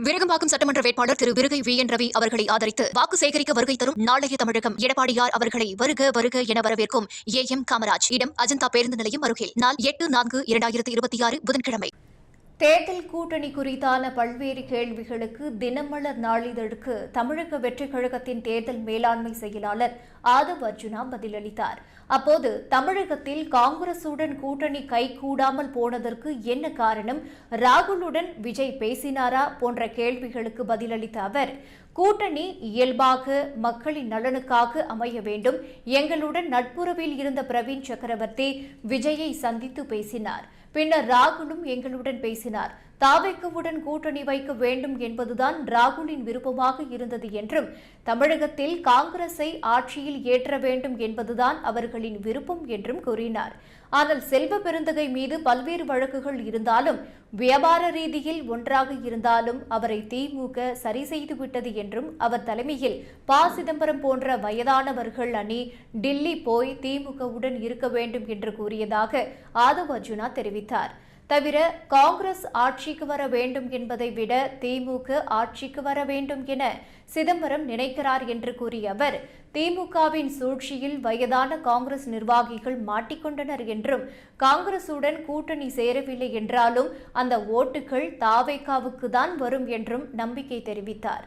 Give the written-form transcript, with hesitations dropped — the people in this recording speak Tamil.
விருகம்பாக்கம் சட்டமன்ற வேட்பாளர் திரு விருகை வி என் ரவி அவர்களை ஆதரித்து வாக்கு சேகரிக்க வருகை தரும் நாளைய தமிழகம் எடப்பாடியார் அவர்களை வருக வருக என வரவேற்கும் ஏ.எம். காமராஜ் இடம் அஜந்தா பேருந்து நிலையம் அருகில் நாள் 8-4-2026 புதன்கிழமை. தேர்தல் கூட்டணி குறித்தான பல்வேறு கேள்விகளுக்கு தினமலர் நாளிதழுக்கு தமிழக வெற்றிக் கழகத்தின் தேர்தல் மேலாண்மை செயலாளர் ஆதவ் அர்ஜுனா பதிலளித்தார். அப்போது தமிழகத்தில் காங்கிரசுடன் கூட்டணி கைகூடாமல் போனதற்கு என்ன காரணம், ராகுலுடன் விஜய் பேசினாரா போன்ற கேள்விகளுக்கு பதிலளித்த அவர், கூட்டணி இயல்பாக மக்களின் நலனுக்காக அமைய வேண்டும். எங்களுடன் நட்புறவில் இருந்த பிரவீன் சக்கரவர்த்தி விஜயை சந்தித்து பேசினார். பின்னர் ராகுலும் எங்களுடன் பேசினார். தாவேக்குவுடன் கூட்டணி வைக்க வேண்டும் என்பதுதான் ராகுலின் விருப்பமாக இருந்தது என்றும், தமிழகத்தில் காங்கிரஸை ஆட்சியில் ஏற்ற வேண்டும் என்பதுதான் அவர்களின் விருப்பம் என்றும் கூறினார். ஆனால் செல்வ பெருந்தகை மீது பல்வேறு வழக்குகள் இருந்தாலும், வியாபார ரீதியில் ஒன்றாக இருந்தாலும் அவரை திமுக சரி செய்துவிட்டது என்றும், அவர் தலைமையில் ப. சிதம்பரம் போன்ற வயதானவர்கள் அணி டில்லி போய் திமுகவுடன் இருக்க வேண்டும் என்று கூறியதாக ஆதவ் அர்ஜுனா தெரிவித்தார். தவிர காங்கிரஸ் ஆட்சிக்கு வர வேண்டும் என்பதை விட திமுக ஆட்சிக்கு வர வேண்டும் என சிதம்பரம் நினைக்கிறார் என்று கூறிய அவர், திமுகவின் சூழ்ச்சியில் வயதான காங்கிரஸ் நிர்வாகிகள் மாட்டிக்கொண்டனர் என்றும், காங்கிரசுடன் கூட்டணி சேரவில்லை என்றாலும் அந்த ஓட்டுகள் தாவேகாவுக்கு தான் வரும் என்றும் நம்பிக்கை தெரிவித்தார்.